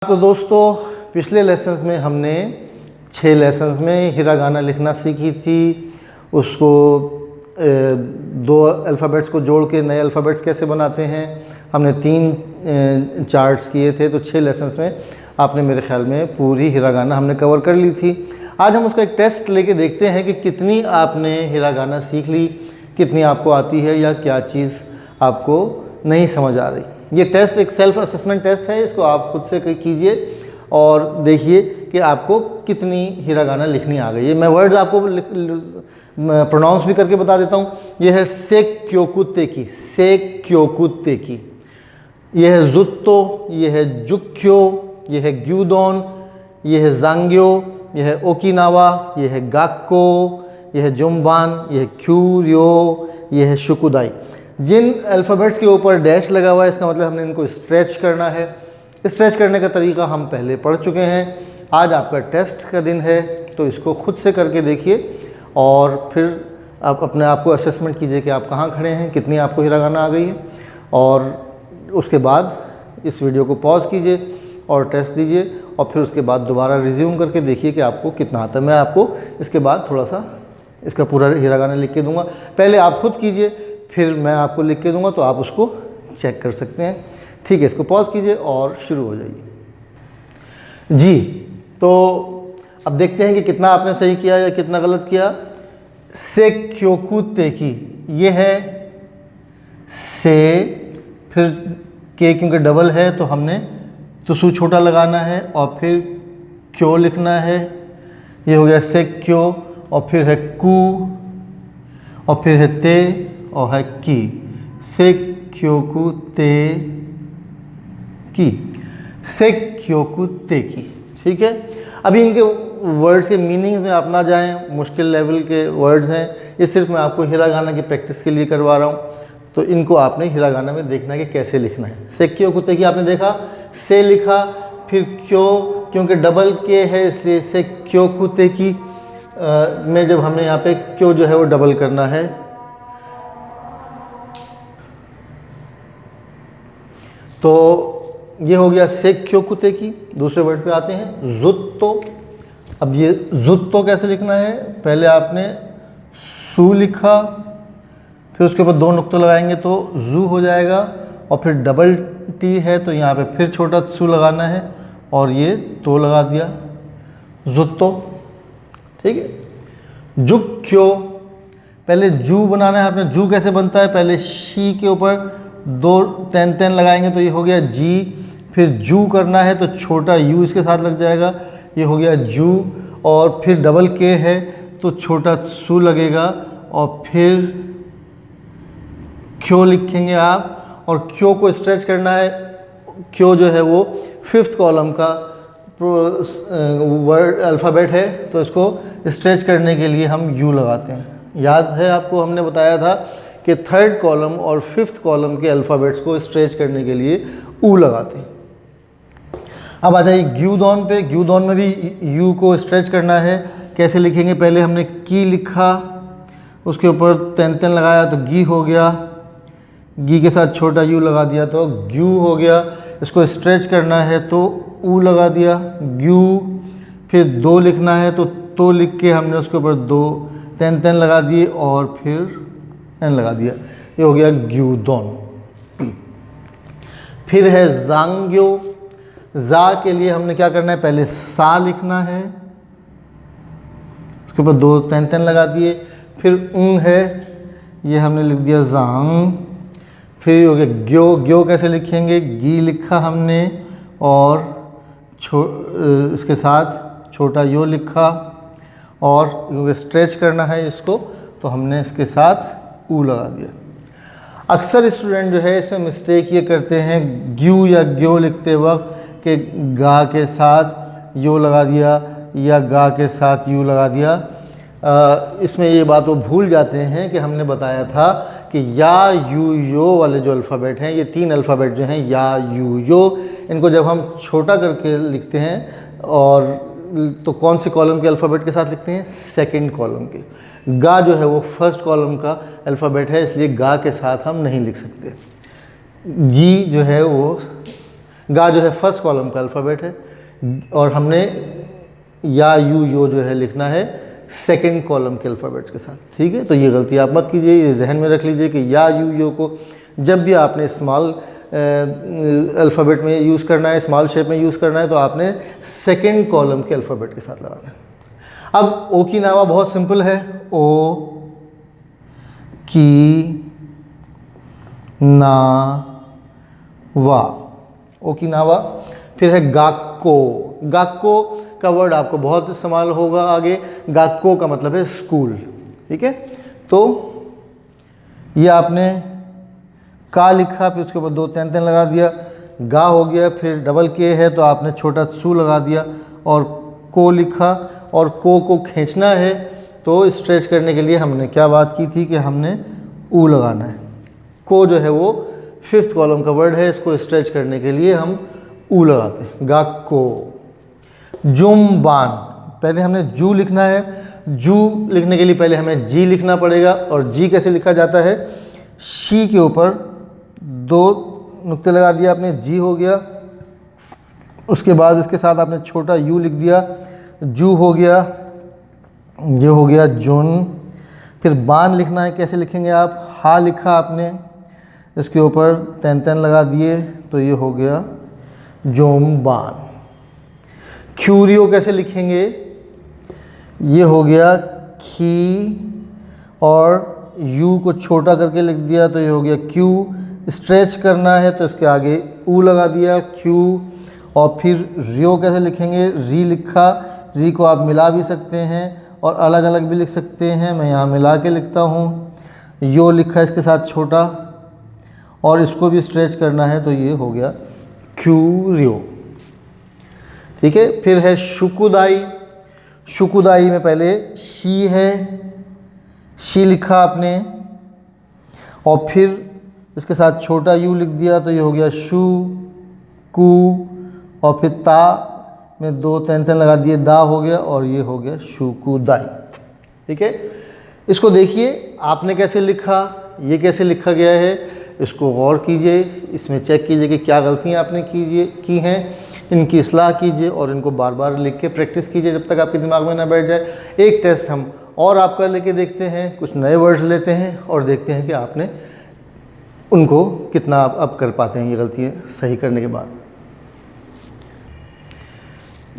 तो दोस्तों पिछले लेसन्स में हमने 6 लेसन्स में हिरागाना लिखना सीखी थी। उसको 2 अल्फ़ाबेट्स को जोड़ के नए अल्फ़ाबेट्स कैसे बनाते हैं हमने 3 चार्ट्स किए थे। तो 6 लेसन्स में आपने मेरे ख्याल में पूरी हिरागाना हमने कवर कर ली थी। आज हम उसका एक टेस्ट लेके देखते हैं कि कितनी आपने हिरागाना सीख ली, कितनी आपको आती है या क्या चीज़ आपको नहीं समझ आ रही। ये टेस्ट एक सेल्फ असेसमेंट टेस्ट है, इसको आप खुद से कीजिए और देखिए कि आपको कितनी हिरागाना लिखनी आ गई है। मैं वर्ड्स आपको प्रोनाउंस भी करके बता देता हूँ। ये है सेक्योकुतेकी, सेक्योकुतेकी। ये है जुत्तो, ये है जुक्यो, ये है ग्यूडोन, ये है जांग्यो, ये है ओकिनावा, ये है गाक्को, ये है जुम्बान, ये है क्यूरियो, ये है शुकुदाई। जिन अल्फ़ाबेट्स के ऊपर डैश लगा हुआ है इसका मतलब हमने इनको स्ट्रेच करना है। स्ट्रेच करने का तरीका हम पहले पढ़ चुके हैं। आज आपका टेस्ट का दिन है तो इसको खुद से करके देखिए और फिर आप अपने आप को असेसमेंट कीजिए कि आप कहाँ खड़े हैं, कितनी आपको हिरागाना आ गई है। और उसके बाद इस वीडियो को पॉज कीजिए और टेस्ट दीजिए और फिर उसके बाद दोबारा रिज्यूम करके देखिए कि आपको कितना आता है। मैं आपको इसके बाद थोड़ा सा इसका पूरा हिरागाना लिख के दूँगा। पहले आप खुद कीजिए, फिर मैं आपको लिख के दूंगा तो आप उसको चेक कर सकते हैं। ठीक है, इसको पॉज कीजिए और शुरू हो जाइए। जी, तो अब देखते हैं कि कितना आपने सही किया या कितना गलत किया। सेक्योकुतेकी, ये है से, फिर के क्योंकि डबल है तो हमने तुसु छोटा लगाना है और फिर क्यों लिखना है। ये हो गया सेक्यो और फिर है कु और फिर है ते और है की, सेक्योकुते की, सेक्योकुते की। ठीक है, अभी इनके वर्ड्स के मीनिंग में आप ना जाएं, मुश्किल लेवल के वर्ड्स हैं। ये सिर्फ मैं आपको हिरागाना की प्रैक्टिस के लिए करवा रहा हूँ। तो इनको आपने हिरागाना में देखना है कि कैसे लिखना है। सेक्योकुते की आपने देखा, से लिखा, फिर क्यों, क्योंकि डबल के है इसलिए सेक्योकुते की में जब हमने यहाँ पे क्यों जो है वो डबल करना है। तो ये हो गया सेक्योकुते की। दूसरे वर्ड पे आते हैं, जुत्तो। अब ये जुत्तो कैसे लिखना है, पहले आपने सू लिखा, फिर उसके ऊपर 2 नुक्ते लगाएंगे तो जू हो जाएगा और फिर डबल टी है तो यहाँ पे फिर छोटा सू लगाना है और ये तो लगा दिया, जुत्तो। ठीक है, जुक्यो, पहले जू बनाना है आपने। जू कैसे बनता है, पहले शी के ऊपर 2 तेन लगाएंगे तो ये हो गया जी, फिर जू करना है तो छोटा यू इसके साथ लग जाएगा, ये हो गया जू। और फिर डबल के है तो छोटा सू लगेगा और फिर क्यों लिखेंगे आप और क्यों को स्ट्रेच करना है। क्यों जो है वो 5th कॉलम का वर्ड अल्फ़ाबेट है तो इसको स्ट्रेच करने के लिए हम यू लगाते हैं। याद है आपको, हमने बताया था कि 3rd कॉलम और 5th कॉलम के अल्फ़ाबेट्स को स्ट्रेच करने के लिए ऊ लगाते हैं। अब आ जाइए ग्यूडोन पे। ग्यूडोन में भी यू को स्ट्रेच करना है। कैसे लिखेंगे, पहले हमने की लिखा, उसके ऊपर तेन लगाया तो गी हो गया, गी के साथ छोटा यू लगा दिया तो ग्यू हो गया। इसको स्ट्रेच करना है तो ऊ लगा दिया, ग्यू। फिर 2 लिखना है तो लिख के हमने उसके ऊपर 2 तेन लगा दिए और फिर एन लगा दिया, ये हो गया ग्यूडोन। फिर है जांग्यो। जा के लिए हमने क्या करना है, पहले सा लिखना है, उसके ऊपर 2 तेन लगा दिए, फिर है, ये हमने लिख दिया जांग। फिर हो गया ग्यो। ग्यो कैसे लिखेंगे, गी लिखा हमने और इसके साथ छोटा यो लिखा और क्योंकि स्ट्रेच करना है इसको तो हमने इसके साथ ऊ लगा दिया। अक्सर स्टूडेंट जो है इसमें मिस्टेक ये करते हैं ग्यू या ग्यो लिखते वक्त कि गा के साथ यो लगा दिया या गा के साथ यू लगा दिया। इसमें ये बात वो भूल जाते हैं कि हमने बताया था कि या यू यो वाले जो अल्फ़ाबेट हैं, ये 3 अल्फ़ाबेट जो हैं या यू यो, इनको जब हम छोटा करके लिखते हैं और तो कौन से कॉलम के अल्फ़ाबेट के साथ लिखते हैं, 2nd कॉलम के। गा जो है वो 1st कॉलम का अल्फ़ाबेट है, इसलिए गा के साथ हम नहीं लिख सकते। गी जो है वो गा जो है फर्स्ट कॉलम का अल्फ़ाबेट है, और हमने या यू यो जो है लिखना है सेकंड कॉलम के अल्फ़ाबेट्स के साथ, ठीक है। तो ये गलती आप मत कीजिए, ये जहन में रख लीजिए कि या यू यो को जब भी आपने स्मॉल अल्फ़ाबेट में यूज़ करना है, स्मॉल शेप में यूज़ करना है, तो आपने सेकंड कॉलम के अल्फ़ाबेट के साथ लगाना है। अब ओ की नावा बहुत सिंपल है, ओ की ना वा, ओ की नावा। फिर है गाक्को, गाक्को का वर्ड आपको बहुत इस्तेमाल होगा आगे। गाक्को का मतलब है स्कूल, ठीक है। तो ये आपने का लिखा, फिर उसके ऊपर 2 तैन तैन लगा दिया, गा हो गया, फिर डबल के है तो आपने छोटा सू लगा दिया, और को लिखा, और को खींचना है तो स्ट्रेच करने के लिए हमने क्या बात की थी कि हमने ऊ लगाना है। को जो है वो 5th कॉलम का वर्ड है, इसको स्ट्रेच करने के लिए हम ऊ लगाते हैं, गाक्को। जुम्बान, पहले हमने जू लिखना है, जू लिखने के लिए पहले हमें जी लिखना पड़ेगा, और जी कैसे लिखा जाता है, शी के ऊपर 2 नुक्ते लगा दिया आपने, जी हो गया। उसके बाद इसके साथ आपने छोटा यू लिख दिया, जू हो गया, ये हो गया जुन। फिर बान लिखना है, कैसे लिखेंगे आप, हा लिखा आपने, इसके ऊपर तैन तैन लगा दिए, तो ये हो गया जोमबान। क्यूरियो कैसे लिखेंगे, ये हो गया खी, और यू को छोटा करके लिख दिया, तो ये हो गया क्यू। स्ट्रेच करना है तो इसके आगे ऊ लगा दिया, क्यू। और फिर रियो कैसे लिखेंगे, री लिखा, री को आप मिला भी सकते हैं और अलग अलग भी लिख सकते हैं, मैं यहाँ मिला के लिखता हूँ। यो लिखा इसके साथ छोटा, और इसको भी स्ट्रेच करना है, तो ये हो गया क्यूरियो, ठीक है। फिर है शुकुदाई, शुकुदाई में पहले शी है, शी लिखा आपने, और फिर इसके साथ छोटा यू लिख दिया, तो ये हो गया शू कू, और फिर ता में 2 तैन तैन लगा दिए, दा हो गया, और ये हो गया शुकुदाई, ठीक है। इसको देखिए आपने कैसे लिखा, ये कैसे लिखा गया है, इसको गौर कीजिए, इसमें चेक कीजिए कि क्या गलतियाँ आपने की हैं, इनकी इस्लाह कीजिए, और इनको बार बार लिख के प्रैक्टिस कीजिए जब तक आपके दिमाग में ना बैठ जाए। एक टेस्ट हम और आपका लेके देखते हैं, कुछ नए वर्ड्स लेते हैं और देखते हैं कि आपने उनको कितना आप कर पाते हैं ये गलतियाँ सही करने के बाद।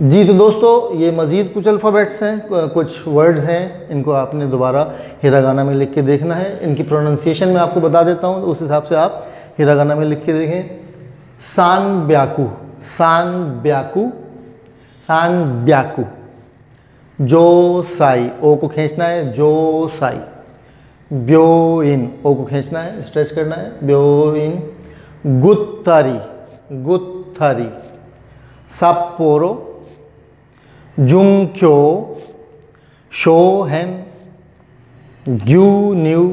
जी तो दोस्तों, ये मज़ीद कुछ अल्फ़ाबेट्स हैं, कुछ वर्ड्स हैं, इनको आपने दोबारा हिरागाना में लिख के देखना है। इनकी प्रोनाउंसिएशन मैं आपको बता देता हूँ, उस हिसाब से आप हिरागाना में लिख के देखें। सान ब्याकू, सान ब्याकू, सान ब्याकू। जो साई, ओ को खींचना है, जो साई। ब्यो इन, ओ को खींचना है, स्ट्रेच करना है, ब्यो इन। गुत्तारी, गुत्तारी। साप्पोरो, जुंक्यो, शोहेन, ग्यून्यू,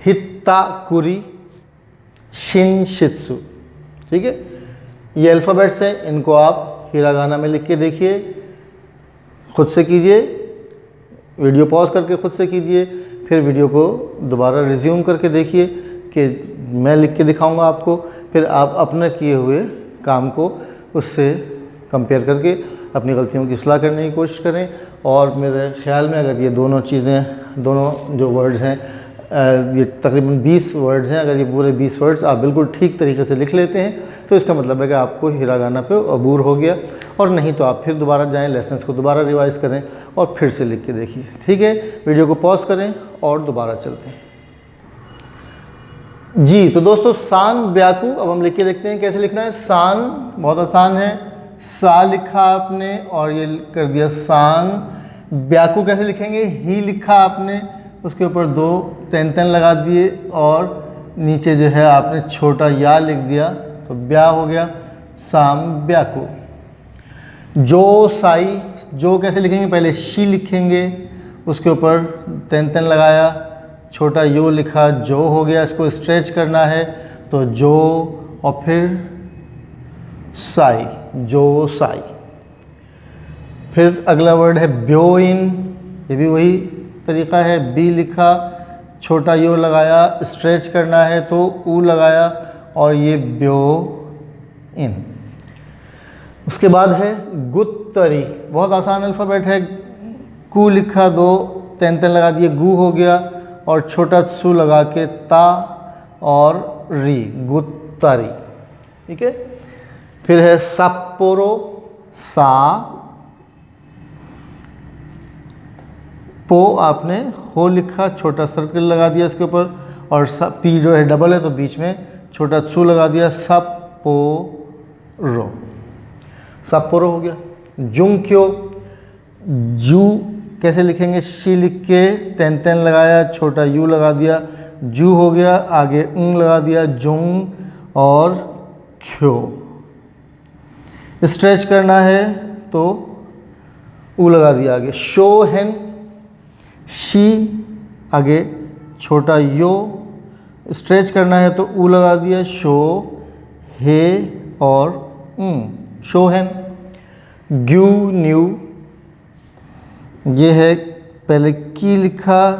हित्ताकुरी, शिनशित्सु, ठीक है। ये अल्फ़ाबेट्स हैं, इनको आप हिरागाना में लिख के देखिए, खुद से कीजिए, वीडियो पॉज करके खुद से कीजिए, फिर वीडियो को दोबारा रिज्यूम करके देखिए कि मैं लिख के दिखाऊंगा आपको, फिर आप अपने किए हुए काम को उससे कंपेयर करके अपनी गलतियों की इस्लाह करने की कोशिश करें। और मेरे ख़्याल में अगर ये दोनों चीज़ें, दोनों जो वर्ड्स हैं, ये तकरीबन 20 वर्ड्स हैं, अगर ये पूरे 20 वर्ड्स आप बिल्कुल ठीक तरीके से लिख लेते हैं तो इसका मतलब है कि आपको हिरागाना पे अबूर हो गया, और नहीं तो आप फिर दोबारा जाएं, लेसन्स को दोबारा रिवाइज़ करें और फिर से लिख के देखिए, ठीक है। वीडियो को पॉज करें और दोबारा चलते हैं। जी तो दोस्तों, सान ब्याकू अब हम लिख के देखते हैं कैसे लिखना है। सान बहुत आसान है, सा लिखा आपने और ये कर दिया सान। ब्याकू कैसे लिखेंगे, ही लिखा आपने, उसके ऊपर 2 तैन तैन लगा दिए और नीचे जो है आपने छोटा या लिख दिया, तो ब्या हो गया, साम ब्याकू। जो साई, जो कैसे लिखेंगे, पहले शी लिखेंगे, उसके ऊपर तैन तैन लगाया, छोटा यो लिखा, जो हो गया, इसको स्ट्रेच करना है तो जो, और फिर साई, जो साई। फिर अगला वर्ड है ब्योइन, ये भी वही तरीका है, बी लिखा, छोटा यो लगाया, स्ट्रेच करना है तो ऊ लगाया, और ये ब्यो इन। उसके बाद है गुत्तरी, बहुत आसान अल्फ़ाबेट है। कू लिखा, 2 तेन तेन लगा दिए, गु हो गया, और छोटा सु लगा के ता और री, गुत्तरी। ठीक है। फिर है साप्पोरो, सा पो आपने हो लिखा, छोटा सर्कल लगा दिया इसके ऊपर, और पी जो है डबल है तो बीच में छोटा सु लगा दिया, सप्पोरो, सप्पोरो हो गया। जुंक्यो, जू कैसे लिखेंगे, शी लिख के तेन तेन लगाया, छोटा यू लगा दिया, जू हो गया, आगे उंग लगा दिया, जुंग, और क्यो। स्ट्रेच करना है तो ऊ लगा दिया आगे। शोहेन, शी आगे छोटा यो, स्ट्रेच करना है तो ऊ लगा दिया, शो हे और शोहेन। ग्यू न्यू, ये है पहले की लिखा,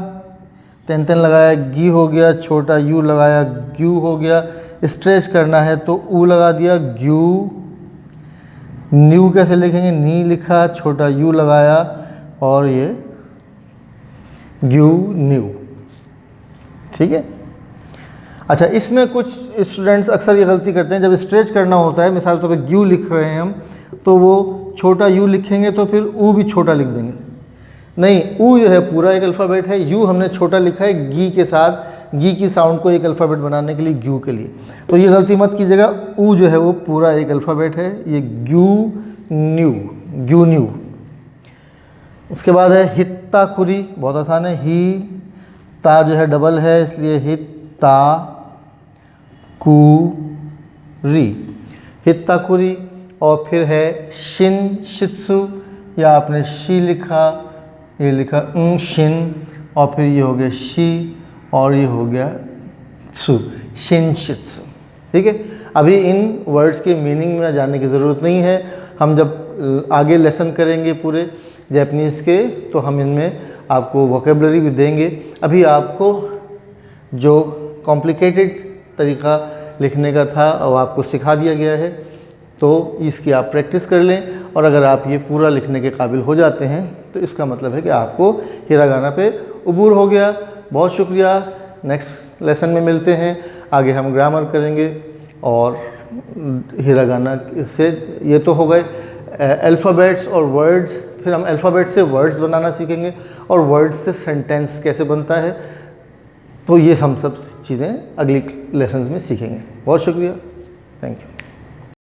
तेन तेन लगाया, गी हो गया, छोटा यू लगाया, ग्यू हो गया, स्ट्रेच करना है तो ऊ लगा दिया, ग्यू। न्यू कैसे लिखेंगे, नी लिखा, छोटा यू लगाया, और ये ग्यू न्यू। ठीक है। अच्छा, इसमें कुछ स्टूडेंट्स अक्सर ये गलती करते हैं, जब स्ट्रेच करना होता है, मिसाल तौर पे ग्यू लिख रहे हैं हम, तो वो छोटा यू लिखेंगे तो फिर ऊ भी छोटा लिख देंगे। नहीं, ऊ जो है पूरा एक अल्फ़ाबेट है, यू हमने छोटा लिखा है गी के साथ, गी की साउंड को एक अल्फ़ाबेट बनाने के लिए, ग्यू के लिए। तो ये गलती मत कीजिएगा, ऊ जो है वो पूरा एक अल्फ़ाबेट है, ये ग्यू न्यू, ग्यू न्यू। उसके बाद है हित्ताकुरी, बहुत आसान है। ही ता जो है डबल है, इसलिए हित्ता कु री, हित्ताकुरी। और फिर है शिन शित्सु, या आपने शी लिखा, ये लिखा शिन, और फिर ये हो गया शी, और ये हो गया त्सु, शिन शित्सु। ठीक है। अभी इन वर्ड्स के मीनिंग में जाने की ज़रूरत नहीं है, हम जब आगे लेसन करेंगे पूरे जैपनीज़ के तो हम इनमें आपको वोकेबलरी भी देंगे। अभी आपको जो कॉम्प्लिकेटेड तरीका लिखने का था वो आपको सिखा दिया गया है, तो इसकी आप प्रैक्टिस कर लें, और अगर आप ये पूरा लिखने के काबिल हो जाते हैं तो इसका मतलब है कि आपको हिरागाना पे उबूर हो गया। बहुत शुक्रिया। नेक्स्ट लेसन में मिलते हैं, आगे हम ग्रामर करेंगे और हिरागाना से ये तो हो गए अल्फ़ाबेट्स और वर्ड्स, फिर हम अल्फ़ाबेट से वर्ड्स बनाना सीखेंगे और वर्ड्स से सेंटेंस कैसे बनता है। तो ये हम सब चीज़ें अगली लेसन्स में सीखेंगे। बहुत शुक्रिया। Thank you.